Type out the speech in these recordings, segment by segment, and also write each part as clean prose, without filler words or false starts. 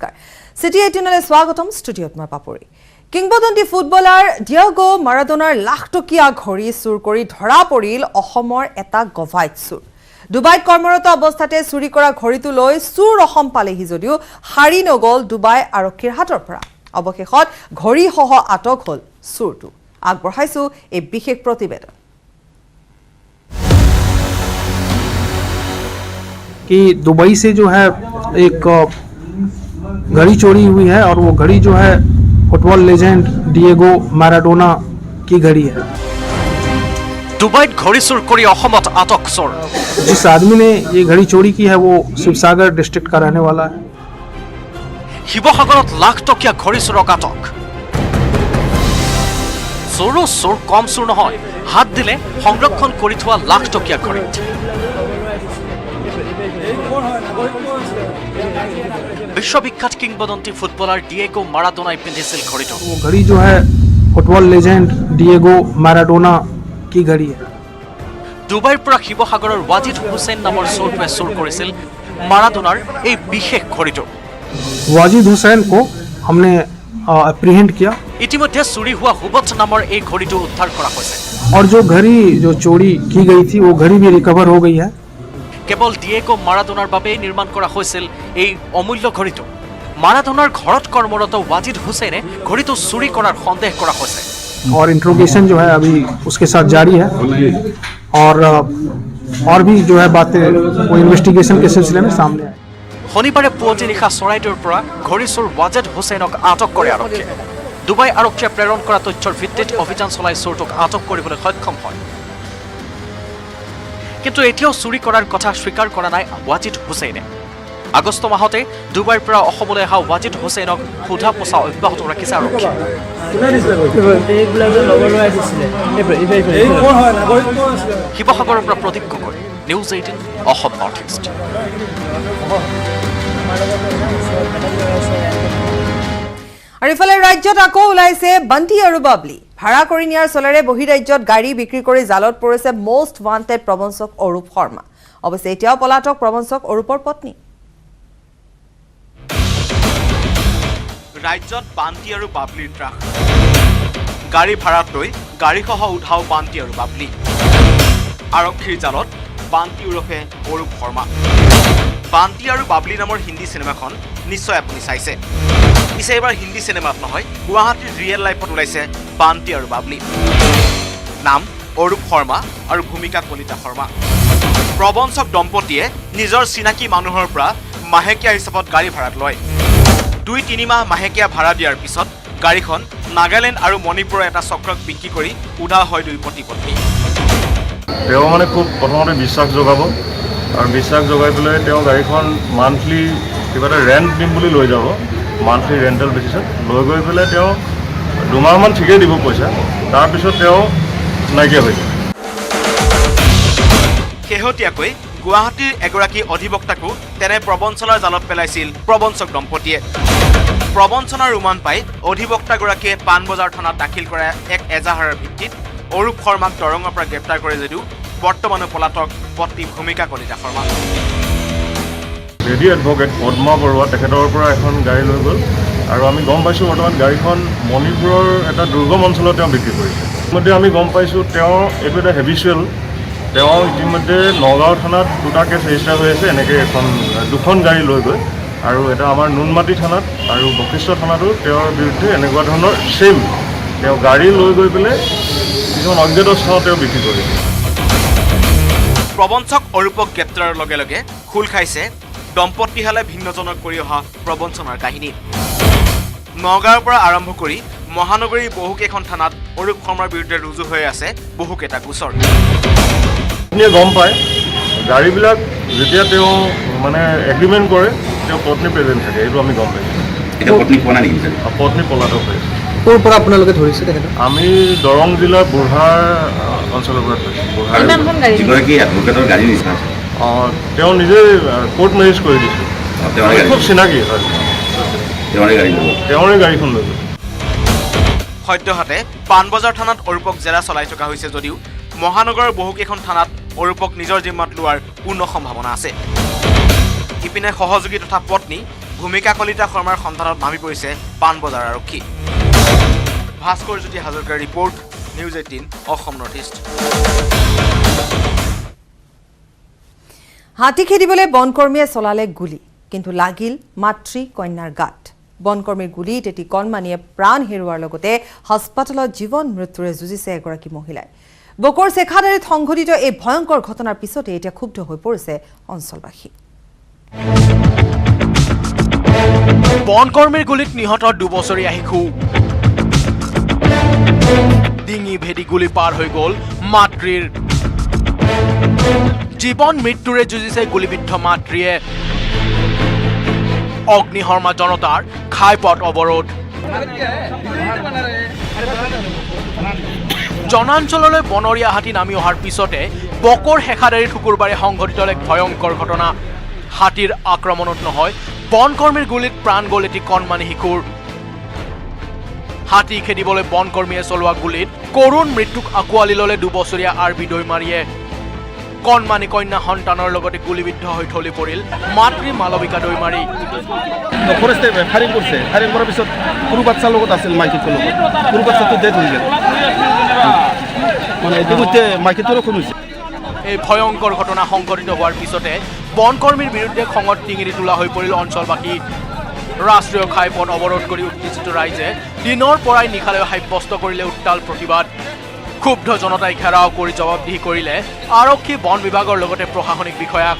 নমস্কাৰ সিটি 18লৈ স্বাগতম ষ্টুডিঅত মই পাপৰি কিংবদন্তি ফুটবলাৰ ডিয়েগো মাৰাডোনাৰ লাখ টকীয়া ঘড়ী চুৰ কৰি ধৰা পৰিল অসমৰ এটা গভাইট চুৰ দুবাইত কৰ্মৰত অৱস্থাতে চুৰি কৰা ঘড়ীটো লৈ চুৰ অসম পালেহি যদিও হাৰি নগল দুবাই আৰক্ষীৰ হাতৰ পৰা অৱশেষত ঘড়ী সহ আটক হল চুৰটো আগবঢ়াইছো এই বিশেষ প্ৰতিবেদন कि दुबई से जो है एक घड़ी चोरी हुई है और वो घड़ी जो है फुटबॉल लेजेंड डिएगो मैराडोना की घड़ी है दुबई घड़ी चोर करी अहमत आटक चोर जिस आदमी ने ये घड़ी चोरी की है वो शिवसागर डिस्ट्रिक्ट का रहने वाला है शिवसागरत लाख टकिया घड़ी चोरक आटक चोरो चोर कम चोर নহয় हाथ दिले संरक्षण करी थोआ लाख टकिया घड़ी विश्वविख्यात किंबदंती फुटबलार डिएगो माराडोनाई पिंधिছিল ঘড়ীটো वो घड़ी जो है फुटबॉल लेजेंड डिएगो मैराडोना की घड़ी है दुबईर পৰা শিৱসাগৰৰ ৱাজিদ হুছেইন নামৰ চোৰটোৱে চুৰ কৰিছিল মাৰাডোনাৰ এই বিশেষ ঘড়ীটো वाजिद हुसैन को हमने अप्रीहेंड किया ইতিমধ্যে চুৰি হোৱা হুবত নামৰ এই ঘড়ীটো উদ্ধাৰ কৰা হৈছে और जो घड़ी जो चोरी की गई थी वो घड़ी भी रिकवर हो गई है কেৱল ডিয়েগো মাৰাডোনাৰ বাবে নিৰ্মাণ কৰা হৈছিল এই অমূল্য ঘড়ীটো মাৰাডোনাৰ ঘৰত কৰ্মৰত ৱাজিদ হুছেইনে ঘড়ীটো চুৰি কৰাৰ সন্দেহ কৰা হৈছে और इंट्रोगेशन जो है अभी उसके साथ जारी है और भी जो है बातें वो इन्वेस्टिगेशन के सिलसिले में सामने आए শনিবাৰে পুৱতি নিশা চৰাইদেউৰ পৰা ঘড়ী চোৰ ৱাজিদ হুছেইনক আটক কৰে আৰক্ষীয়ে দুবাই আৰক্ষীয়ে প্ৰেৰণ কৰা তথ্যৰ ভিত্তিত অভিযান চলাই চোৰটোক আটক কৰিবলৈ সক্ষম হয় কিন্তু এতিয়াও চুৰি কৰাৰ কথা স্বীকাৰ কৰা নাই ৱাজিদ হুছেইনে আগষ্ট মাহতে দুবাইৰ পৰা অসমলৈ অহা ৱাজিদ হুছেইনক সোধা পোছা অব্যাহত ৰাখিছে আৰক্ষীয়ে শিৱসাগৰৰ পৰা Pradip Gogoi news 18 Assam north east আৰু ইফালে ৰাজ্যত আকৌ ওলাইছে বন্তি আৰু বাবলি ভাড়া কৰি নিয়াৰ চলেৰে বহিৰাজ্যত গাড়ী বিক্ৰী কৰি জালত পৰিছে মোষ্ট ৱান্টেড প্ৰবঞ্চক অৰূপ শৰ্মা অৱশ্যে এতিয়াও পলাতক প্ৰবঞ্চক অৰূপৰ পত্নী ৰাজ্যত বান্তি আৰু বাবলিৰ ত্ৰাস গাড়ী ভাড়াত লৈ গাড়ীসহ উঠাও বান্তি আৰু বাবলি আৰক্ষীৰ জালত বান্তি ওৰফে অৰূপ শৰ্মা বান্তি আৰু বাবলি নামৰ হিন্দী চিনেমাখন নিশ্চয় আপুনি চাইছে পিছে এবাৰ হিন্দী চিনেমাত নহয় গুৱাহাটীৰ ৰিয়েল লাইফত ওলাইছে বান্তি আৰু বাবলি নাম অৰূপ শৰ্মা আৰু ভূমিকা কলিতা শৰ্মা প্ৰবঞ্চক দম্পতীয়ে নিজৰ চিনাকি মানুহৰ পৰা মাহেকীয়া হিচাপত গাড়ী ভাড়াত লয় 2-3 মাহ মাহেকীয়া ভাড়া দিয়াৰ পিছত গাড়ীখন নাগালেণ্ড আৰু মণিপুৰৰ এটা চক্ৰক বিক্ৰী কৰি উঠা হয় দুই পতি পত্নী তেওঁ মানে খুব প্ৰথমতে বিশ্বাস যোগাব আৰু বিশ্বাস যোগাই পেলাই তেওঁ গাড়ীখন মান্থলি কিবা এটা ৰেণ্ট দিম বুলি লৈ যাব মান্থলি ৰেণ্টেল বেচিছত লৈ গৈ পেলাই তেওঁ 2 মাহমান ঠিকেই দিব পইচা তাৰপিছত তেওঁ নাইকিয়া হৈ যায় শেহতীয়াকৈ গুৱাহাটীৰ এগৰাকী অধিবক্তাকো তেনে প্ৰবঞ্চনাৰ জালত পেলাইছিল প্ৰবঞ্চক দম্পতীয়ে প্ৰবঞ্চনাৰ উমান পাই অধিবক্তাগৰাকীয়ে পাণবজাৰ থানাত দাখিল কৰা এক এজাহাৰৰ ভিত্তিত অৰূপ শৰ্মাক দৰঙৰ পৰা গ্ৰেপ্তাৰ কৰে যদিও বৰ্তমানো পলাতক পত্নী ভূমিকা কলিতা শৰ্মা লেডি এডভকেট পদ্মা বৰুৱা তেখেতৰ পৰা এখন গাড়ী লৈ গ'ল আৰু আমি গম পাইছোঁ বৰ্তমান গাড়ীখন মণিপুৰৰ এটা দুৰ্গম অঞ্চলত তেওঁ বিক্ৰী কৰিছে ইতিমধ্যে আমি গম পাইছোঁ তেওঁ এইটো এটা হেবিচুৱেল তেওঁ ইতিমধ্যে নগাঁও থানাত 2টা কেছ ৰেজিষ্টাৰ হৈ আছে এনেকৈ দুখন গাড়ী লৈ গৈ আৰু এটা আমাৰ নুনমাটি থানাত আৰু বশিষ্ঠ থানাতো তেওঁৰ বিৰুদ্ধে এনেকুৱা ধৰণৰ চেম তেওঁ গাড়ী লৈ গৈ পেলাই কিছুমান অজ্ঞাত স্থানত তেওঁ বিক্ৰী কৰিছে প্ৰবঞ্চক অৰূপক গ্ৰেপ্তাৰৰ লগে লগে খোল খাইছে দম্পতীহালে ভিন্নজনক কৰি অহা প্ৰবঞ্চনাৰ কাহিনী নগাঁৱৰ পৰা আৰম্ভ কৰি মহানগৰীৰ বহুকেইখন থানাত অৰূপ শৰ্মাৰ বিৰুদ্ধে ৰুজু হৈ আছে বহুকেইটা গোচৰ আপুনি গম পায় গাড়ীবিলাক যেতিয়া তেওঁ মানে এগ্ৰিমেণ্ট কৰে তেওঁ পত্নী প্ৰেজেণ্ট থাকে এইটো আমি গম পাইছোঁ পত্নী পলাতক হৈ আছে ক'ৰ পৰা আপোনালোকে ধৰিছে তেখেতক আমি দৰং জিলাৰ বুঢ়াৰ অঞ্চলৰ পৰা ধৰিছোঁ তেওঁ নিজে কোৰ্ট মেৰেজ কৰি দিছিল খুব চিনাকি হয় তেওঁৰে গাড়ীখন লৈ গ'ল সদ্যহতে পাণবজাৰ থানাত অৰূপক জেৰা চলাই থকা হৈছে যদিও মহানগৰৰ বহুকেইখন থানাত অৰূপক নিজৰ জিম্মাত লোৱাৰ পূৰ্ণ সম্ভাৱনা আছে ইপিনে সহযোগী তথা পত্নী ভূমিকা কলিতা শৰ্মাৰ সন্ধানত নামি পৰিছে পাণবজাৰ আৰক্ষী। ভাস্কৰ জ্যোতি হাজৰিকাৰ report, news 18 Assam north east. হাতী খেদিবলৈ বনকৰ্মীয়ে চলালে গুলী, কিন্তু লাগিল মাতৃ কন্যাৰ গাত। বনকৰ্মীৰ গুলীত এটি কণমানিয়ে প্ৰাণ হেৰুৱাৰ লগতে হাস্পাতালত জীৱন মৃত্যুৰে যুঁজিছে এগৰাকী মহিলাই। বকৰ চেখাদাৰীত সংঘটিত এই ভয়ংকৰ ঘটনাৰ পিছতে এতিয়া ক্ষুব্ধ হৈ পৰিছে অঞ্চলবাসী। বনকৰ্মীৰ গুলীত নিহত 2 বছৰীয়া শিশু। ডিঙি ভেদি গুলী পাৰ হৈ গ'ল মাতৃৰ। জীৱন মৃত্যুৰে যুঁজিছে গুলীবিদ্ধ মাতৃয়ে। অগ্নিশৰ্মা জনতাৰ ঘাইপথ অৱৰোধ। জনাঞ্চললৈ বনৰীয়া হাতী নামি অহাৰ পিছতে বকৰ শেখাদাৰীত শুকুৰবাৰে সংঘটিত এক ভয়ংকৰ ঘটনা। হাতীৰ আক্ৰমণত নহয়, বনকৰ্মীৰ গুলীত প্ৰাণ গ'ল এটি কণমানি শিশুৰ। হাতী খেদিবলৈ বনকৰ্মীয়ে চলোৱা গুলীত কৰুণ মৃত্যুক আঁকোৱালি ল'লে 2 বছৰীয়া আৰবি দৈমাৰীয়ে। কণমানি কন্যা সন্তানৰ লগতে গুলীবিদ্ধ হৈ ঢলি পৰিল মাতৃ মালবিকা দৈমাৰী। ফৰেষ্টে ফায়াৰিং কৰিছে, ফায়াৰিং কৰাৰ পিছত সৰু বাচ্চাৰ লগত আছিল মাইকীটোৰ লগত, সৰু বাচ্চাটো ডেথ হৈ গ'ল, মানে ইতিমধ্যে মাইকীটোৰো খুন হৈছে। এই ভয়ংকৰ ঘটনা সংঘটিত হোৱাৰ পিছতে বনকৰ্মীৰ বিৰুদ্ধে খঙত ডিঙিৰি তোলা হৈ পৰিল অঞ্চলবাসী। ৰাষ্ট্ৰীয় ঘাইপথ অৱৰোধ কৰি উত্তেজিত ৰাইজে দিনৰ পৰাই নিশালৈ সাব্যস্ত কৰিলে উত্তাল প্ৰতিবাদ। ক্ষুব্ধ জনতাই ঘেৰাও কৰি জবাবদিহি কৰিলে আৰক্ষী, বন বিভাগৰ লগতে প্ৰশাসনিক বিষয়াক।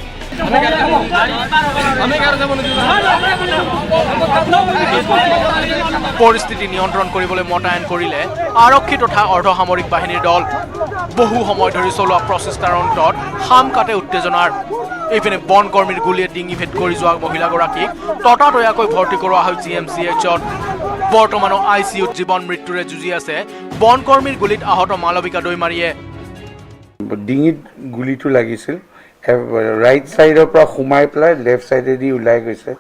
পৰিস্থিতি নিয়ন্ত্ৰণ কৰিবলৈ মোতায়েন কৰিলে আৰক্ষী তথা অৰ্ধসামৰিক বাহিনীৰ দল। বহু সময় ধৰি চলোৱা প্ৰচেষ্টাৰ অন্তত শাম কাটে উত্তেজনাৰ। এইপিনে বনকৰ্মীৰ গুলীয়ে ডিঙি ভেদ কৰি যোৱা মহিলাগৰাকীক ততাতৈয়াকৈ ভৰ্তি কৰোৱা হয় GMCHত। বৰ্তমানো ICUত জীৱন মৃত্যুৰে যুঁজি আছে বনকৰ্মীৰ গুলীত আহত মালবিকা দৈমাৰীয়ে। ডিঙিত গুলিটো লাগিছিল, ৰাইট ছাইডৰ পৰা সোমাই পেলাই লেফ্ট ছাইডেদি ওলাই গৈছে।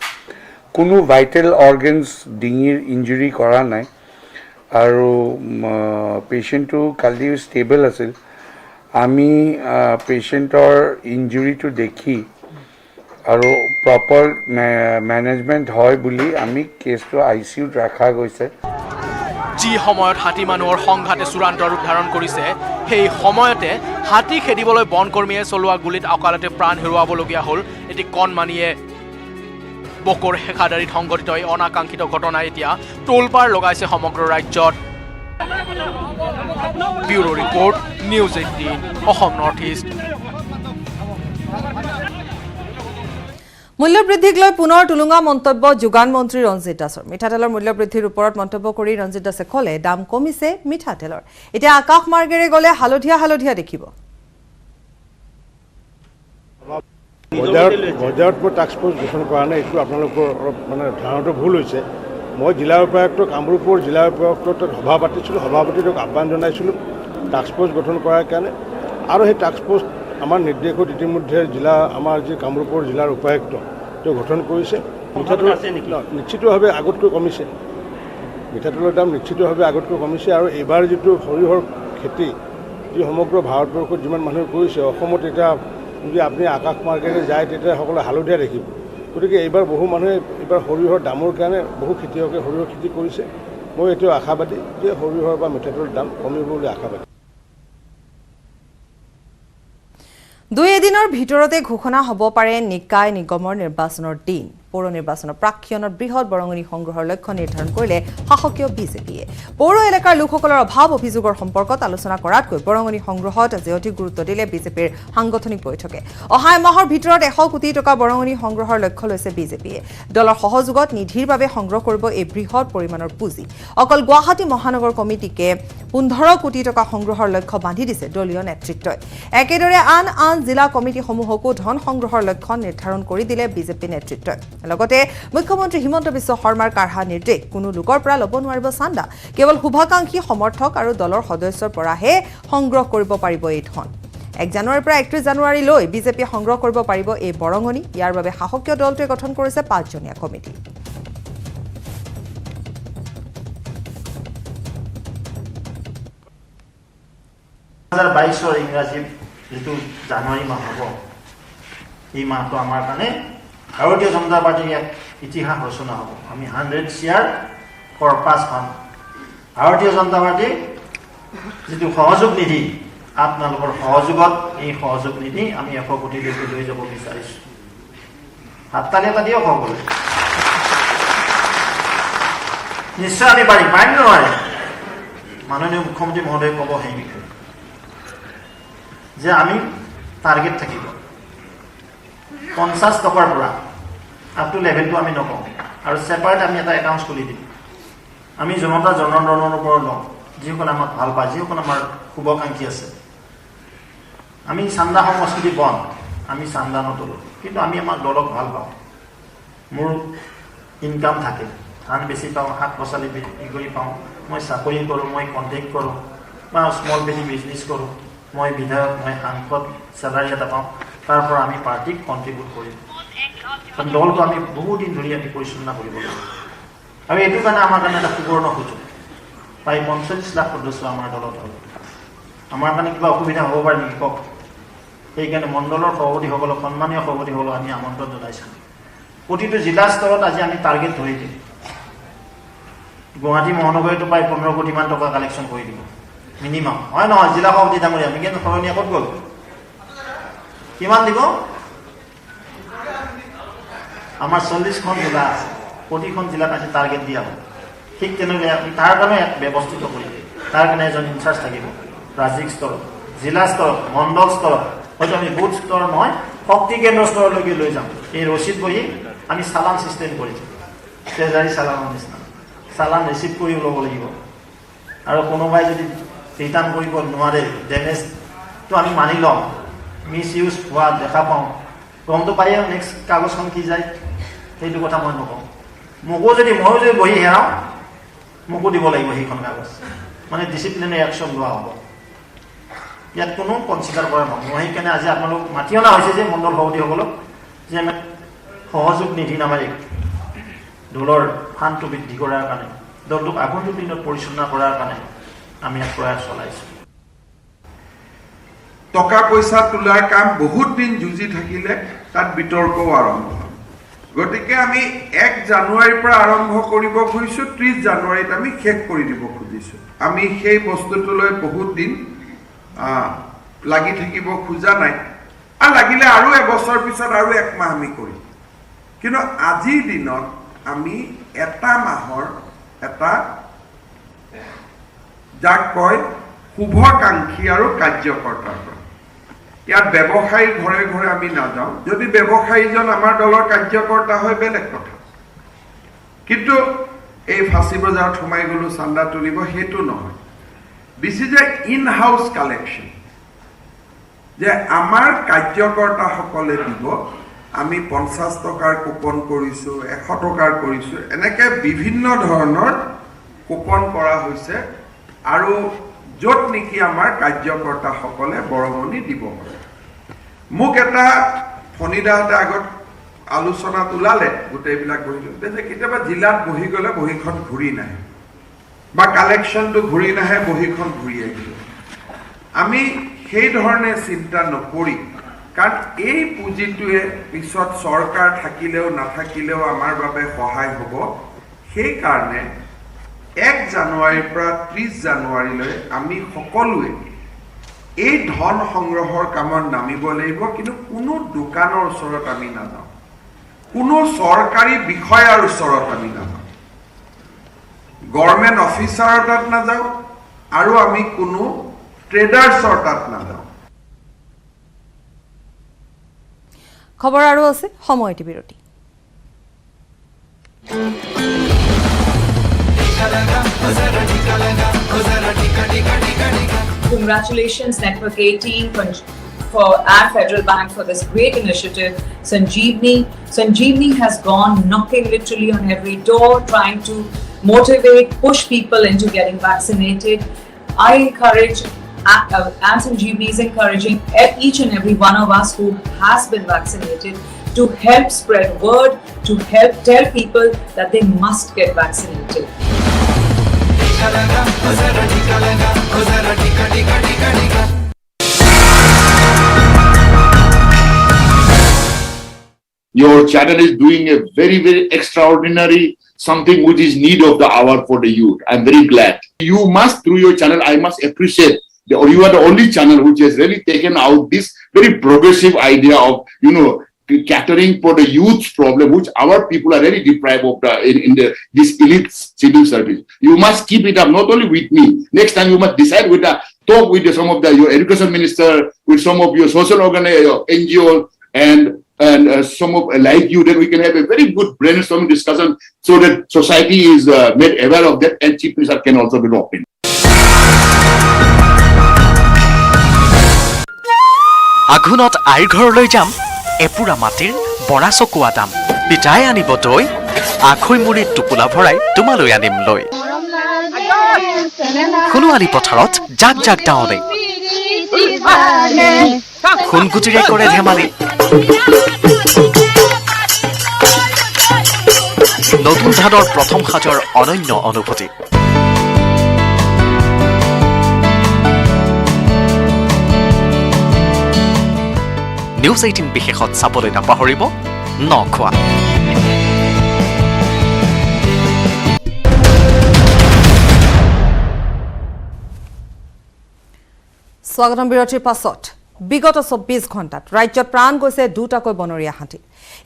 কোনো ভাইটেল অৰ্গেনছ ডিঙিৰ ইঞ্জুৰি কৰা নাই আৰু পেচেণ্টটো কালি ষ্টেবল আছিল। আমি পেচেণ্টৰ ইঞ্জুৰিটো দেখি আৰু প্ৰপাৰ মেনেজমেণ্ট হয় বুলি আমি কেছটো ICUত ৰখা গৈছে। যি সময়ত হাতী মানুহৰ সংঘাতে চূড়ান্ত ৰূপ ধাৰণ কৰিছে, সেই সময়তে হাতী খেদিবলৈ বনকৰ্মীয়ে চলোৱা গুলীত অকালতে প্ৰাণ হেৰুৱাবলগীয়া হ'ল এটি কণমানিয়ে। বকৰ শেখাদাৰীত সংঘটিত এই অনাকাংক্ষিত ঘটনাই এতিয়া তোলপাৰ লগাইছে সমগ্ৰ ৰাজ্যত। Bureau report, news 18 Assam north east. মূল্যবৃদ্ধিক লৈ পুনৰ টুলুঙা মন্তব্য যোগান মন্ত্ৰী ৰঞ্জিত দাসৰ। মিঠাতেলৰ মূল্যবৃদ্ধিৰ ওপৰত মন্তব্য কৰি ৰঞ্জিত দাসে ক'লে, দাম কমিছে মিঠাতেলৰ, এতিয়া আকাশ মাৰ্গেৰে গ'লে হালধীয়া হালধীয়া দেখিব। বজাৰত মই টাস্ক ফ'ৰ্চ গঠন কৰা নাই, এইটো আপোনালোকৰ অলপ মানে ধাৰণাটো ভুল হৈছে। মই জিলা উপায়ুক্ত, কামৰূপৰ জিলা উপায়ুক্তৰ সভা পাতিছিলোঁ, সভাপতিটোক আহ্বান জনাইছিলোঁ টাস্ক ফ'ৰ্চ গঠন কৰাৰ কাৰণে। আৰু সেই টাস্ক ফ'ৰ্চ আমাৰ নিৰ্দেশত ইতিমধ্যে আমাৰ যি কামৰূপৰ জিলাৰ উপায়ুক্ত তেওঁ গঠন কৰিছে। মিঠাতেল নিশ্চিতভাৱে আগতকৈ কমিছে, মিঠাতেলৰ দাম নিশ্চিতভাৱে আগতকৈ কমিছে। আৰু এইবাৰ যিটো সৰিয়হৰ খেতি যি সমগ্ৰ ভাৰতবৰ্ষত যিমান মানুহে কৰিছে, অসমত এতিয়া যদি আপুনি আকাশ মাৰ্গেৰে যায় তেতিয়া সকলোৱে হালধীয়া দেখিব। গতিকে এইবাৰ বহু মানুহে এইবাৰ সৰিয়হৰ দামৰ কাৰণে বহু খেতিয়কে সৰিয়হ খেতি কৰিছে। মই এতিয়াও আশাবাদী যে সৰিয়হৰ বা মিঠাতেলৰ দাম কমিব বুলি আশাবাদী। 2 এদিনৰ ভিতৰতে ঘোষণা হ'ব পাৰে নিকায় নিগমৰ নিৰ্বাচনৰ দিন। পৌৰ নিৰ্বাচনৰ প্ৰাক্ষণত বৃহৎ বৰঙণি সংগ্ৰহৰ লক্ষ্য নিৰ্ধাৰণ কৰিলে শাসকীয় বিজেপিয়ে। পৌৰ এলেকাৰ লোকসকলৰ অভাৱ অভিযোগৰ সম্পৰ্কত আলোচনা কৰাতকৈ বৰঙণি সংগ্ৰহত আজি অধিক গুৰুত্ব দিলে বিজেপিৰ সাংগঠনিক বৈঠকে। অহা এমাহৰ ভিতৰত 100 কোটি টকা বৰঙণি সংগ্ৰহৰ লক্ষ্য লৈছে বিজেপিয়ে। দলৰ সহযোগত নিধিৰ বাবে সংগ্ৰহ কৰিব এই বৃহৎ পৰিমাণৰ পুঁজি। অকল গুৱাহাটী মহানগৰ কমিটিকে 15 কোটি টকা সংগ্ৰহৰ লক্ষ্য বান্ধি দিছে দলীয় নেতৃত্বই। একেদৰে আন আন জিলা কমিটিসমূহকো ধন সংগ্ৰহৰ লক্ষ্য নিৰ্ধাৰণ কৰি দিলে বিজেপি নেতৃত্বই। লগতে মুখ্যমন্ত্ৰী হিমন্ত বিশ্ব শৰ্মাৰ কাঢ়া নিৰ্দেশ, কোনো লোকৰ পৰা ল'ব নোৱাৰিব চান্দা, কেৱল শুভাকাংক্ষী সমৰ্থক আৰু দলৰ সদস্যৰ পৰাহে সংগ্ৰহ কৰিব পাৰিব এই ধন। 1 জানুৱাৰীৰ পৰা 31 জানুৱাৰীলৈ বিজেপিয়ে সংগ্ৰহ কৰিব পাৰিব এই বৰঙণি। ইয়াৰ বাবে শাসকীয় দলটোৱে গঠন কৰিছে 5জনীয়া কমিটি। 2022 ইংৰাজী যিটো জানুৱাৰী মাহ হ'ব, এই মাহটো আমাৰ কাৰণে ভাৰতীয় জনতা পাৰ্টীৰ ইতিহাস ৰচনা হ'ব। আমি 100 শ্বেয়াৰ ফৰ পাছ ফাণ্ড। ভাৰতীয় জনতা পাৰ্টি যিটো সহযোগ নিধি, আপোনালোকৰ সহযোগত এই সহযোগ নিধি আমি 100 কোটিলৈকে লৈ যাব বিচাৰিছোঁ। হাততালি এটা দিয়ক সকলোৱে। নিশ্চয় আমি পাৰিম, পাৰিম নোৱাৰে। মাননীয় মুখ্যমন্ত্ৰী মহোদয়ে ক'ব সেই বিষয়ে যে আমি টাৰ্গেট থাকিব 50 টকাৰ পৰা আপ টু লেভেলটো আমি নকওঁ, আৰু ছেপাৰেট আমি এটা একাউণ্ট খুলি দিম। আমি জনতা জনাৰ্দনৰ ওপৰত লওঁ, যিসকলে আমাক ভাল পায়, যিসকলে আমাৰ শুভাকাংক্ষী আছে। আমি চান্দা সংস্কৃতি বন্ধ, আমি চান্দা নতলোঁ, কিন্তু আমি আমাৰ দলক ভাল পাওঁ। মোৰ ইনকাম থাকে, ধান বেছি পাওঁ, শাক পাচলি বিক্ৰী কৰি পাওঁ, মই চাকৰি কৰোঁ, মই কণ্টেক্ট কৰোঁ বা স্মল ভেলি বিজনেছ কৰোঁ, মই বিধায়ক, মই সাংসদ, চেলাৰী এটা পাওঁ, তাৰ পৰা আমি পাৰ্টিক কণ্ট্ৰিবিউট কৰিম। দলটো আমি বহুত দিন ধৰি আমি পৰিচালনা কৰিব লাগিব, আৰু এইটো কাৰণে আমাৰ কাৰণে এটা সুবৰ্ণ সুযোগ। প্ৰায় 45 লাখ সদস্য আমাৰ দলত হ'ল। আমাৰ কাৰণে কিবা অসুবিধা হ'ব পাৰে নেকি কওক? সেইকাৰণে মণ্ডলৰ সভাপতিসকলক, সন্মানীয় সভাপতিসকলক আমি আমন্ত্ৰণ জনাইছোঁ। প্ৰতিটো জিলা স্তৰত আজি আমি টাৰ্গেট ধৰি দিম। গুৱাহাটী মহানগৰীতো প্ৰায় 15 কোটিমান টকা কালেকশ্যন কৰি দিব মিনিমাম, হয় নহয়? জিলা সভাপতি ডাঙৰীয়া, আমি কিন্তু সলনি ক'ত গ'ল? কিমান দিব? আমাৰ 40খন জিলা আছে, প্ৰতিখন জিলাত আজি টাৰ্গেট দিয়া হ'ব। ঠিক তেনেকৈ আমি তাৰ কাৰণে ব্যৱস্থিত কৰিম। তাৰ কাৰণে এজন ইনচাৰ্জ থাকিব ৰাজ্যিক স্তৰত, জিলা স্তৰত, মণ্ডল স্তৰত, হয়তো আমি বুথ স্তৰত নহয়, শক্তি কেন্দ্ৰ স্তৰলৈকে লৈ যাম। এই ৰচিদ বহি আমি চালান ছিষ্টেম কৰিম, ট্ৰেজাৰী চালানৰ নিচিনা। চালান ৰিচিভ কৰি ল'ব লাগিব, আৰু কোনোবাই যদি ৰিটাৰ্ণ কৰিব নোৱাৰে, ডেমেজটো আমি মানি লওঁ। মিছ ইউজ হোৱা দেখা পাওঁ, গমটো পায়ে নেক্সট কাগজখন কি যায়, সেইটো কথা মই নকওঁ। ময়ো যদি বহি হেৰাওঁ, মোকো দিব লাগিব সেইখন কাগজ, মানে ডিচিপ্লিনাৰী একশ্যন লোৱা হ'ব। ইয়াত কোনো কনচিডাৰ কৰা নহ'ব। সেইকাৰণে আজি আপোনালোক মাতি অনা হৈছে যে মণ্ডল সভাপতিসকলক, যে আমি সহযোগ নিধি নামেৰে দলৰ ফাণ্ডটো বৃদ্ধি কৰাৰ কাৰণে, দলটোক আগন্তুক দিনত পৰিচালনা কৰাৰ কাৰণে আমি ইয়াত প্ৰয়াস চলাইছোঁ। টকা পইচা তোলাৰ কাম বহুত দিন যুঁজি থাকিলে তাত বিতৰ্কও আৰম্ভ হয়। গতিকে আমি 1 জানুৱাৰীৰ পৰা আৰম্ভ কৰিব খুজিছোঁ, 30 জানুৱাৰীত আমি শেষ কৰি দিব খুজিছোঁ। আমি সেই বস্তুটোলৈ বহুত দিন লাগি থাকিব খোজা নাই, আৰু লাগিলে আৰু এবছৰ পিছত আৰু 1 মাহ আমি কৰিম। কিন্তু আজিৰ দিনত আমি এটা মাহৰ এটা যাক কয় শুভাকাংক্ষী আৰু কাৰ্যকৰ্তাৰ পৰা, ইয়াত ব্যৱসায়ীৰ ঘৰে ঘৰে আমি নাযাওঁ। যদি ব্যৱসায়ীজন আমাৰ দলৰ কাৰ্যকৰ্তা হয় বেলেগ কথা, কিন্তু এই ফাঁচী বজাৰত সোমাই গ'লো চান্দা তুলিব, সেইটো নহয়। This is a in house collection, যে আমাৰ কাৰ্যকৰ্তাসকলে দিব। আমি 50 টকাৰ কুপন কৰিছোঁ, 100 টকাৰ কৰিছোঁ, এনেকৈ বিভিন্ন ধৰণৰ কুপন কৰা হৈছে, আৰু য'ত নেকি আমাৰ কাৰ্যকৰ্তাসকলে বৰঙণি দিব পাৰে। মোক এটা ফণিদাহঁতে আগত আলোচনাত ওলালে, গোটেইবিলাক বহি যে কেতিয়াবা জিলাত বহি গ'লে বহীখন ঘূৰি নাহে, বা কালেকশ্যনটো ঘূৰি নাহে, বহীখন ঘূৰি আহিব। আমি সেই ধৰণে চিন্তা নকৰি, কাৰণ এই পুঁজিটোৱে পিছত চৰকাৰ থাকিলেও নাথাকিলেও আমাৰ বাবে সহায় হ'ব। সেইকাৰণে 1 জানুৱাৰীৰ পৰা 30 জানুৱাৰীলৈ আমি সকলোৱে এই ধন সংগ্ৰহৰ কামত নামিব লাগিব। কিন্তু কোনো দোকানৰ ওচৰত আমি নাযাওঁ, কোনো চৰকাৰী বিষয়াৰ ওচৰত আমি নাযাওঁ, গভৰ্ণমেণ্ট অফিচাৰৰ তাত নাযাওঁ, আৰু আমি কোনো ট্ৰেডাৰ্ছৰ তাত নাযাওঁ। খবৰ আৰু আছে, সময় এটি বিৰতি। Congratulations, Network 18 and Federal Bank for this great initiative. Sanjeevni has gone knocking literally on every door, trying to motivate, push people into getting vaccinated. I encourage, and Sanjeevni is encouraging each and every one of us who has been vaccinated to help spread word, to help tell people that they must get vaccinated. your channel is doing a very, very extraordinary something which is need of the hour for the youth. I'm very glad. You must, through your channel, I must appreciate, or you are the only channel which has really taken out this very progressive idea of, catering for the youth's problem, which our people are very deprived of this elite civil service. You must keep it up, not only with me. Next time you must decide talk with some of your education minister, with some of your social NGO, and some of like you, then we can have a very good brainstorming discussion so that society is made aware of that, and chief minister can also be locked in. আঘোণত আইৰ ঘৰলৈ যাম এপুৰা মাটিৰ বৰা চকুৱা দাম পিতাই আনিব দৈ আখৈ মুড়িত টোপোলা ভৰাই তোমালৈ আনিম লৈ সোণোৱালী পথাৰত জাক জাক ডাৱৰে সোণগুটিৰে কৰে ধেমালি নতুন ধানৰ প্ৰথম সাজৰ অনন্য অনুভূতি নিউজ 18 বিশেষত চাবলৈ নাপাহৰিব নখোৱা স্বাগতম বিৰতিৰ পাছত বিগত 24 ঘণ্টাত ৰাজ্যত প্ৰাণ গৈছে দুটাকৈ বনৰীয়া হাতী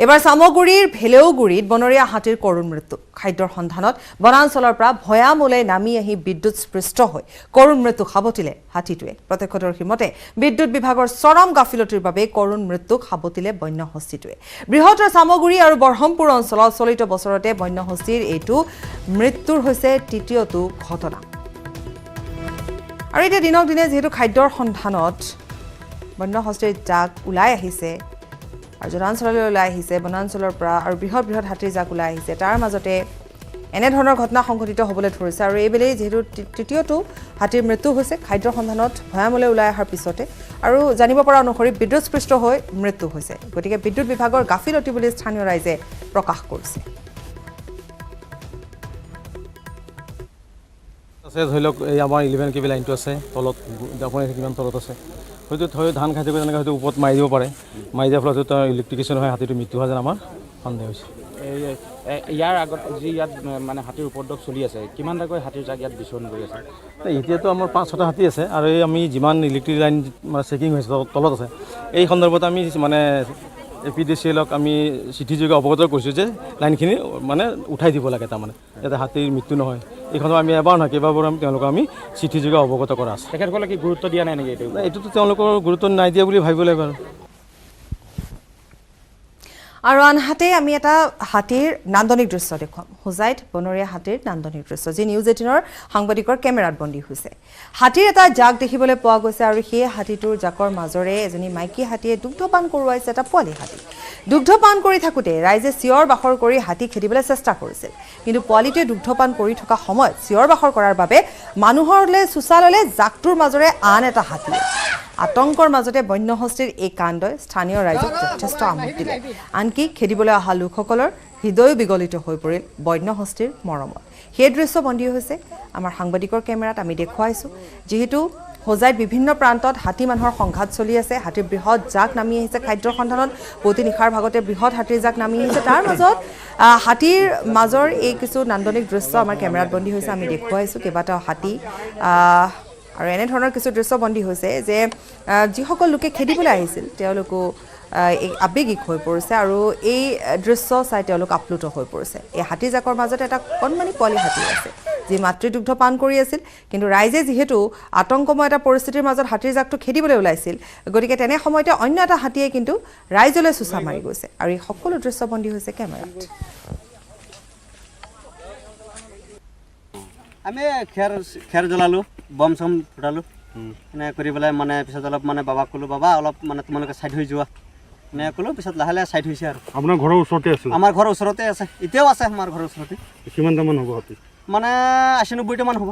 এবাৰ সামগুৰিৰ ভেলেউগুৰিত বনৰীয়া হাতীৰ কৰুণ মৃত্যু খাদ্যৰ সন্ধানত বনাঞ্চলৰ পৰা ভয়ামূলে নামি আহি বিদ্যুৎ স্পৃষ্ট হৈ কৰুণ মৃত্যু সাবটিলে হাতীটোৱে প্ৰত্যক্ষদৰ্শীৰ মতে বিদ্যুৎ বিভাগৰ চৰম গাফিলতিৰ বাবে কৰুণ মৃত্যুক সাবটিলে বন্যহস্তীটোৱে বৃহত্তৰ সামগুৰি আৰু বৰহমপুৰ অঞ্চলত চলিত বছৰতে বন্যহস্তীৰ এইটো মৃত্যুৰ হৈছে তৃতীয়টো ঘটনা আৰু এতিয়া দিনক দিনে যেহেতু খাদ্যৰ সন্ধানত বন্যহস্তীৰ জাক ওলাই আহিছে আৰু জনাঞ্চললৈ ওলাই আহিছে বনাঞ্চলৰ পৰা আৰু বৃহৎ বৃহৎ হাতীৰ জাক ওলাই আহিছে তাৰ মাজতে এনেধৰণৰ ঘটনা সংঘটিত হ'বলৈ ধৰিছে আৰু এইবেলেই যেহেতু তৃতীয়টো হাতীৰ মৃত্যু হৈছে খাদ্যৰ সন্ধানত ভয়ামূলে ওলাই অহাৰ পিছতে আৰু জানিব পৰা অনুসৰি বিদ্যুৎস্পৃষ্ট হৈ মৃত্যু হৈছে গতিকে বিদ্যুৎ বিভাগৰ গাফিলতি বুলি স্থানীয় ৰাইজে প্ৰকাশ কৰিছে আছে ধৰি লওক এই আমাৰ 11 কেবি লাইনটো আছে তলত আপুনি কিমান তলত আছে হয়তো ধান খাই থাকে তেনেকৈ হয়তো ওপৰত মাৰি দিব পাৰে মাৰি দিয়াৰ ফলত হয়তো ইলেক্ট্ৰিকেশ্যন হয় হাতীটো মৃত্যু হোৱা যেন আমাৰ সন্দেহ হৈছে ইয়াৰ আগত যি ইয়াত মানে হাতীৰ উপদ্ৰৱ চলি আছে কিমানটাকৈ হাতীৰ জাক ইয়াত বিচৰণ কৰি আছে এতিয়াতো আমাৰ 5-6টা হাতী আছে আৰু এই আমি যিমান ইলেক্ট্ৰিক লাইন মানে চেকিং হৈছে তলত আছে এই সন্দৰ্ভত আমি মানে APDCLক আমি চিঠিযোগে অৱগত কৰিছোঁ যে লাইনখিনি মানে উঠাই দিব লাগে তাৰমানে যাতে হাতীৰ মৃত্যু নহয় এইখন আমি এবাৰ নহয় কেইবাবাৰো আমি তেওঁলোকক আমি চিঠিযোগে অৱগত কৰা আছে তেখেতসকলে কি গুৰুত্ব দিয়া নাই নেকি এইটোতো তেওঁলোকৰ গুৰুত্ব নাই দিয়া বুলি ভাবিব লাগিব আৰু আনহাতে আমি এটা হাতীৰ নান্দনিক দৃশ্য দেখুৱাম হোজাইত বনৰীয়া হাতীৰ নান্দনিক দৃশ্য যি নিউজ 18ৰ সাংবাদিকৰ কেমেৰাত বন্দী হৈছে হাতীৰ এটা জাক দেখিবলৈ পোৱা গৈছে আৰু সেই হাতীটোৰ জাকৰ মাজৰে এজনী মাইকী হাতীয়ে দুগ্ধপান কৰোৱাইছে এটা পোৱালি হাতী দুগ্ধপান কৰি থাকোঁতে ৰাইজে চিঞৰ বাখৰ কৰি হাতী খেদিবলৈ চেষ্টা কৰিছিল কিন্তু পোৱালিটোৱে দুগ্ধপান কৰি থকা সময়ত চিঞৰ বাখৰ কৰাৰ বাবে মানুহৰলৈ চুচাললে জাকটোৰ মাজৰে আন এটা হাতী আতংকৰ মাজতে বন্যহস্তীৰ এই কাণ্ডই স্থানীয় ৰাইজক যথেষ্ট আমোদ দিলে আনকি খেদিবলৈ অহা লোকসকলৰ হৃদয় বিগলিত হৈ পৰিল বন্যহস্তীৰ মৰমত সেই দৃশ্য বন্দী হৈছে আমাৰ সাংবাদিকৰ কেমেৰাত আমি দেখুৱাইছোঁ যিহেতু হোজাইত বিভিন্ন প্ৰান্তত হাতী মানুহৰ সংঘাত চলি আছে হাতীৰ বৃহৎ জাক নামি আহিছে খাদ্যৰ সন্ধানত পুৱতি নিশাৰ ভাগতে বৃহৎ হাতীৰ জাক নামি আহিছে তাৰ মাজত হাতীৰ মাজৰ এই কিছু নান্দনিক দৃশ্য আমাৰ কেমেৰাত বন্দী হৈছে আমি দেখুৱাইছোঁ কেইবাটাও হাতী আৰু এনেধৰণৰ কিছু দৃশ্য বন্দী হৈছে যে যিসকল লোকে খেদিবলৈ আহিছিল তেওঁলোকো আবেগিক হৈ পৰিছে আৰু এই দৃশ্য চাই তেওঁলোক আপ্লুত হৈ পৰিছে এই হাতী জাকৰ মাজত এটা কণমানি পোৱালি হাতী আছে যি মাতৃদুগ্ধ পান কৰি আছিল কিন্তু ৰাইজে যিহেতু আতংকময় এটা পৰিস্থিতিৰ মাজত হাতীৰ জাকটো খেদিবলৈ ওলাইছিল গতিকে তেনে সময়তে অন্য এটা হাতীয়ে কিন্তু ৰাইজলৈ চুচা মাৰি গৈছে আৰু এই সকলো দৃশ্য বন্দী হৈছে কেমেৰাত আমি খেৰ জ্বলালোঁ বম চম ফুটালোঁ এনেকৈ কৰি পেলাই মানে পিছত অলপ মানে বাবাক ক'লোঁ বাবা অলপ মানে তোমালোকে চাইড হৈ যোৱা এনেকৈ ক'লোঁ পিছত লাহে লাহে চাইড হৈছে আৰু আপোনাৰ ঘৰৰ ওচৰতে আছে আমাৰ ঘৰৰ ওচৰতে আছে এতিয়াও আছে আমাৰ ঘৰৰ ওচৰতে কিমানটামান হ'ব হাতী মানে 80-90টামান হ'ব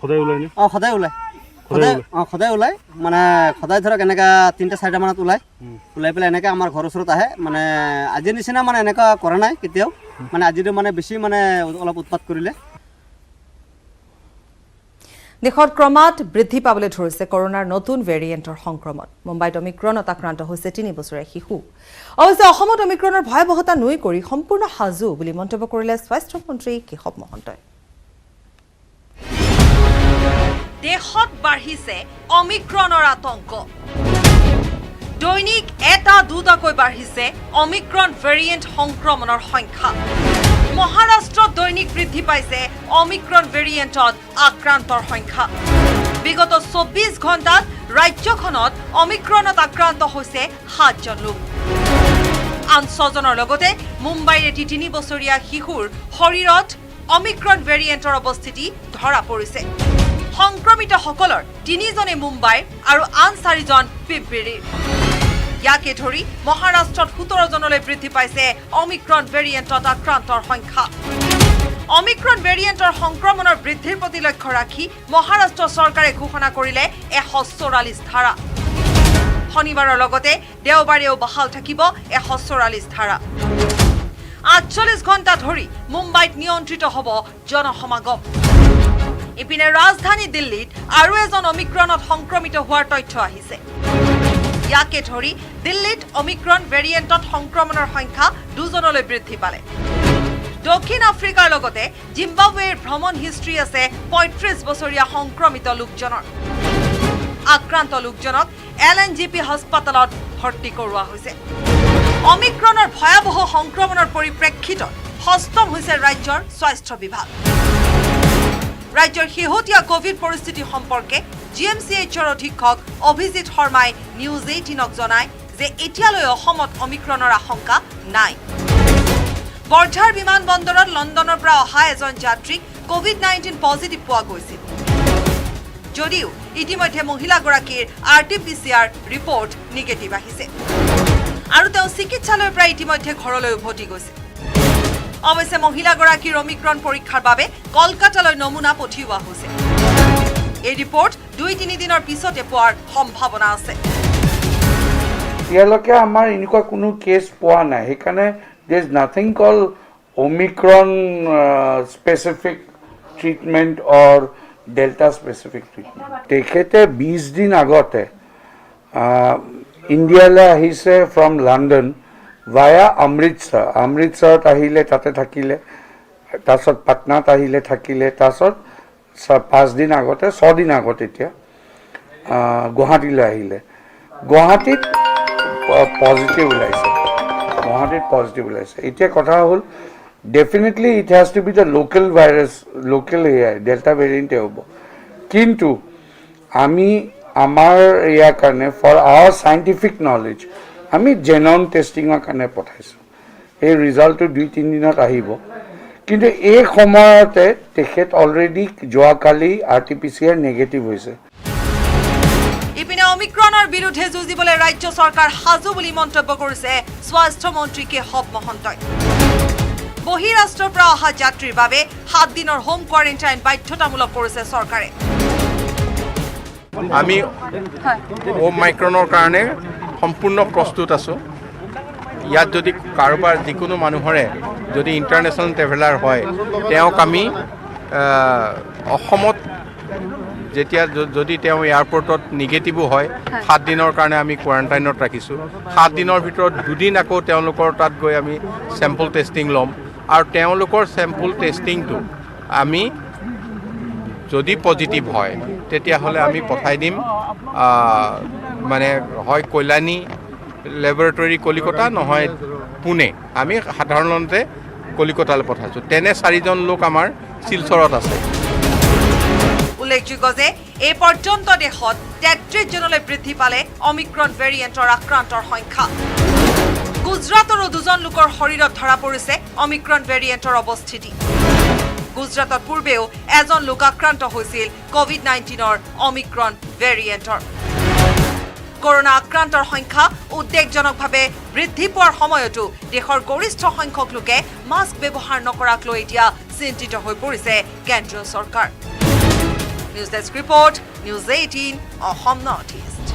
সদায় ওলাই নে সদায় ওলায় সদায় ওলায় মানে সদায় ধৰক এনেকৈ 3-4টা মানত ওলাই পেলাই এনেকৈ আমাৰ ঘৰৰ ওচৰত আহে মানে আজিৰ নিচিনা মানে এনেকুৱা কৰা নাই কেতিয়াও মানে আজিতো মানে বেছি মানে অলপ উৎপাত কৰিলে দেশত ক্ৰমাৎ বৃদ্ধি পাবলৈ ধৰিছে কৰোনাৰ নতুন ভেৰিয়েণ্টৰ সংক্ৰমণ মুম্বাইত অমিক্ৰণত আক্ৰান্ত হৈছে 3 বছৰীয়া শিশু অৱশ্যে অসমত অমিক্ৰণৰ ভয়াৱহতা নুই কৰি সম্পূৰ্ণ সাজু বুলি মন্তব্য কৰিলে স্বাস্থ্য মন্ত্ৰী কেশৱ মহন্তই দেশত বাঢ়িছে অমিক্ৰণৰ আতংক দৈনিক এটা দুটাকৈ বাঢ়িছে অমিক্ৰণ ভেৰিয়েণ্ট সংক্ৰমণৰ সংখ্যা মহাৰাষ্ট্ৰত দৈনিক বৃদ্ধি পাইছে অমিক্ৰণ ভেৰিয়েণ্টত আক্ৰান্তৰ সংখ্যা বিগত 24 ঘণ্টাত ৰাজ্যখনত অমিক্ৰণত আক্ৰান্ত হৈছে 7 জন লোক আন 6 জনৰ লগতে মুম্বাইৰ এটি 3 বছৰীয়া শিশুৰ শৰীৰত অমিক্ৰণ ভেৰিয়েণ্টৰ অৱস্থিতি ধৰা পৰিছে সংক্ৰমিতসকলৰ 3 জনে মুম্বাইৰ আৰু আন 4 জন পিপৰিৰ ইয়াকে ধৰি মহাৰাষ্ট্ৰত 17 জনলৈ বৃদ্ধি পাইছে অমিক্ৰণ ভেৰিয়েণ্টত আক্ৰান্তৰ সংখ্যা অমিক্ৰণ ভেৰিয়েণ্টৰ সংক্ৰমণৰ বৃদ্ধিৰ প্ৰতি লক্ষ্য ৰাখি মহাৰাষ্ট্ৰ চৰকাৰে ঘোষণা কৰিলে 144 ধাৰা শনিবাৰৰ লগতে দেওবাৰেও বহাল থাকিব 144 ধাৰা 48 ঘণ্টা ধৰি মুম্বাইত নিয়ন্ত্ৰিত হ'ব জনসমাগম ইপিনে ৰাজধানী দিল্লীত আৰু এজন অমিক্ৰণত সংক্ৰমিত হোৱাৰ তথ্য আহিছে ইয়াকে ধৰি দিল্লীত অমিক্ৰণ ভেৰিয়েণ্টত সংক্ৰমণৰ সংখ্যা 2 জনলৈ বৃদ্ধি পালে দক্ষিণ আফ্ৰিকাৰ লগতে জিম্বাবৱেৰ ভ্ৰমণ হিষ্ট্ৰী আছে 35 বছৰীয়া সংক্ৰমিত লোকজনৰ আক্ৰান্ত লোকজনক এলএনজিপি হাস্পতালত ভৰ্তি কৰোৱা হৈছে অমিক্ৰণৰ ভয়াৱহ সংক্ৰমণৰ পৰিপ্ৰেক্ষিতত হস্তম হৈছে ৰাজ্যৰ স্বাস্থ্য বিভাগ ৰাজ্যৰ শেহতীয়া কোভিড পৰিস্থিতি সম্পৰ্কে জিএমচিএইচৰ অধীক্ষক অভিজিত শৰ্মাই নিউজ 18ক জনায় যে এতিয়ালৈ অসমত অমিক্ৰণৰ আশংকা নাই বৰ্ঝাৰ বিমানবন্দৰত লণ্ডনৰ পৰা অহা এজন যাত্ৰীক কোভিড-19 পজিটিভ পোৱা গৈছিল যদিও ইতিমধ্যে মহিলাগৰাকীৰ আৰটিপিচিআৰ ৰিপৰ্ট নিগেটিভ আহিছে আৰু তেওঁ চিকিৎসালয়ৰ পৰা ইতিমধ্যে ঘৰলৈ উভতি গৈছে অৱশ্যে মহিলাগৰাকীৰ অমিক্ৰণ পৰীক্ষাৰ বাবে কলকাতালৈ নমুনা পঠিওৱা হৈছে এই ৰিপৰ্ট 2-3 দিনৰ পিছতে পোৱাৰ সম্ভাৱনা আছে ইয়ালৈকে আমাৰ এনেকুৱা কোনো কেছ পোৱা নাই সেইকাৰণে there is nothing called Omicron specific treatment or Delta specific treatment. তেখেতে 20 দিন আগতে ইণ্ডিয়ালৈ আহিছে from London via অমৃতসৰত আহিলে তাতে থাকিলে তাৰপিছত পাটনাত আহিলে থাকিলে তাৰপিছত 5 দিন আগতে 6 দিন আগতে এতিয়া গুৱাহাটীলৈ আহিলে গুৱাহাটীত পজিটিভ ওলাইছে এতিয়া কথা হ'ল definitely it has to be the local virus local delta ভেৰিয়েণ্টে হ'ব কিন্তু আমি আমাৰ ইয়াৰ কাৰণে ফৰ আৱাৰ চাইণ্টিফিক নলেজ আমি জেনম টেষ্টিঙৰ কাৰণে পঠাইছোঁ এই ৰিজাল্টটো 2-3 দিনত আহিব কিন্তু এই সময়তে তেখেত অলৰেডি যোৱাকালি আৰটিপিচিআৰ নিগেটিভ হৈছে ইপিনে অমিক্ৰণৰ বিৰুদ্ধে যুঁজিবলৈ ৰাজ্য চৰকাৰ সাজু বুলি মন্তব্য কৰিছে স্বাস্থ্য মন্ত্ৰী কেশৱ মহন্তই বহিৰাষ্ট্ৰৰ পৰা অহা যাত্ৰীৰ বাবে 7 দিনৰ হোম কোৱাৰেণ্টাইন বাধ্যতামূলক কৰিছে চৰকাৰে আমি অমিক্ৰণৰ কাৰণে সম্পূৰ্ণ প্ৰস্তুত আছোঁ ইয়াত যদি কাৰোবাৰ যিকোনো মানুহৰে যদি ইণ্টাৰনেশ্যনেল ট্ৰেভেলাৰ হয় তেওঁক আমি অসমত যেতিয়া যদি তেওঁ এয়াৰপৰ্টত নিগেটিভো হয় 7 দিনৰ কাৰণে আমি কোৱাৰেণ্টাইনত ৰাখিছোঁ 7 দিনৰ ভিতৰত 2 দিন আকৌ তেওঁলোকৰ তাত গৈ আমি চেম্পল টেষ্টিং ল'ম আৰু তেওঁলোকৰ চেম্পল টেষ্টিংটো আমি যদি পজিটিভ হয় তেতিয়াহ'লে আমি পঠাই দিম মানে হয় কল্যাণী লেবৰেটৰী কলিকতা নহয় পুনে আমি সাধাৰণতে কলিকতালৈ পঠাইছোঁ তেনে 4 জন লোক আমাৰ শিলচৰত আছে উল্লেখযোগ্য যে এই পৰ্যন্ত দেশত 33 জনলৈ বৃদ্ধি পালে অমিক্ৰণ ভেৰিয়েণ্টৰ আক্ৰান্তৰ সংখ্যা গুজৰাটৰো 2 জন লোকৰ শৰীৰত ধৰা পৰিছে অমিক্ৰণ ভেৰিয়েণ্টৰ অৱস্থিতি গুজৰাটত পূৰ্বেও এজন লোক আক্ৰান্ত হৈছিল কোভিড-19ৰ অমিক্ৰণ ভেৰিয়েণ্টৰ কৰোনা আক্ৰান্তৰ সংখ্যা উদ্বেগজনকভাৱে বৃদ্ধি পোৱাৰ সময়তো দেশৰ গৰিষ্ঠ সংখ্যক লোকে মাস্ক ব্যৱহাৰ নকৰাক লৈ এতিয়া চিন্তিত হৈ পৰিছে কেন্দ্ৰীয় চৰকাৰ news desk report news 18 Assam north east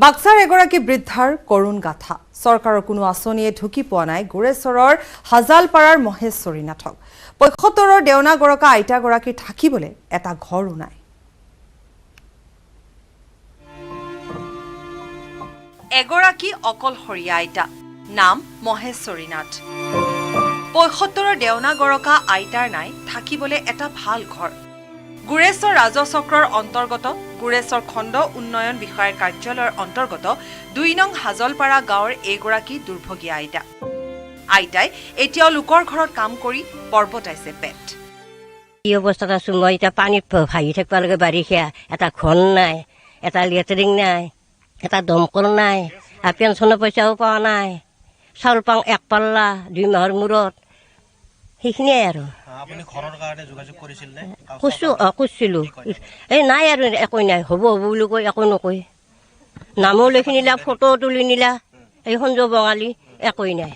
বাক্সাৰ এগৰাকী বৃদ্ধাৰ কৰুণ গাথা চৰকাৰৰ কোনো আঁচনিয়ে ঢুকি পোৱা নাই গুৰেশ্বৰৰ হাজালপাৰাৰ মহেশ্বৰী নাথক ৭৫ৰ দেওনা গৰকা আইতাগৰাকীৰ থাকিবলৈ এটা ঘৰো নাই এগৰাকী অকলশৰীয়া আইতা নাম মহেশ্বৰী নাথ ৭৫ৰ দেওনা গৰকা আইতাৰ নাই থাকিবলৈ এটা ভাল ঘৰ গুৰেশ্বৰ ৰাজচক্ৰৰ অন্তৰ্গত গুৰেশ্বৰ খণ্ড উন্নয়ন বিষয়াৰ কাৰ্যালয়ৰ অন্তৰ্গত ২ নং হাজলপাৰা গাঁৱৰ এগৰাকী দুৰ্ভগীয়া আইতা আইতাই এতিয়াও লোকৰ ঘৰত কাম কৰি পৰ্বতাইছে পেট এই অৱস্থাত আছো মই এতিয়া পানীত ভাহি থাকিব লাগে বাৰিষা এটা ঘন নাই এটা লেট্ৰিন নাই এটা দমকল নাই আৰু পেঞ্চনৰ পইচাও পোৱা নাই চাউল পাওঁ ১ পাল্লা ২ মাহৰ মূৰত সেইখিনিয়ে আৰু আপুনি ঘৰৰ কাৰণে যোগাযোগ কৰিছিল নে কৈছিলোঁ এই নাই আৰু একো নাই হ'ব হ'ব বুলি কৈ একো নকয় নামো লিখি নিলা ফটো তুলি নিলা এই সঞ্জয় বঙালী একোৱেই নাই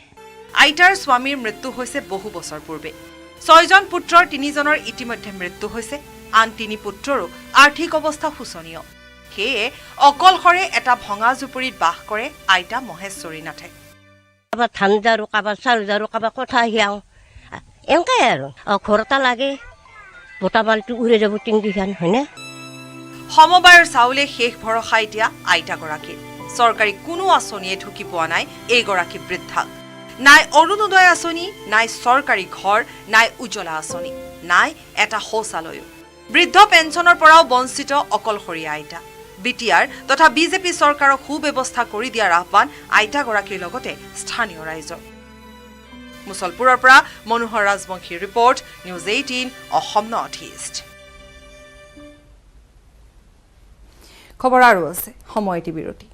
আইতাৰ স্বামীৰ মৃত্যু হৈছে বহু বছৰ পূৰ্বে ৬জন পুত্ৰৰ ৩জনৰ ইতিমধ্যে মৃত্যু হৈছে আন ৩ পুত্ৰৰো আৰ্থিক অৱস্থা শোচনীয় সেয়ে অকলশৰে এটা ভঙা জুপুৰিত বাস কৰে আইতা মহেশ্বৰী নাথে কাৰোবাৰ ধান জাৰো কাৰোবাৰ চাউল জাৰো কাৰোবাৰ কথা হিয়াওঁ এনেকৈ আৰু ঘৰ এটা লাগে বটা বাল্টি উৰি যাব টিংকিখান হয়নে সমবায়ৰ চাউলে শেষ ভৰসা এতিয়া আইতাগৰাকীৰ চৰকাৰী কোনো আঁচনিয়ে ঢুকি পোৱা নাই এইগৰাকী বৃদ্ধাক নাই অৰুণোদয় আঁচনি নাই চৰকাৰী ঘৰ নাই উজ্জ্বলা আঁচনি নাই এটা শৌচালয়ো বৃদ্ধ পেঞ্চনৰ পৰাও বঞ্চিত অকলশৰীয়া আইতা বিটিআৰ তথা বিজেপি চৰকাৰক সুব্যৱস্থা কৰি দিয়াৰ আহ্বান আইতাগৰাকীৰ লগতে স্থানীয় ৰাইজৰ মুছলপুৰৰ পৰা মনোহৰ ৰাজবংশীৰ report news 18 Assam north east খবৰ আৰু আছে সময় বিৰতি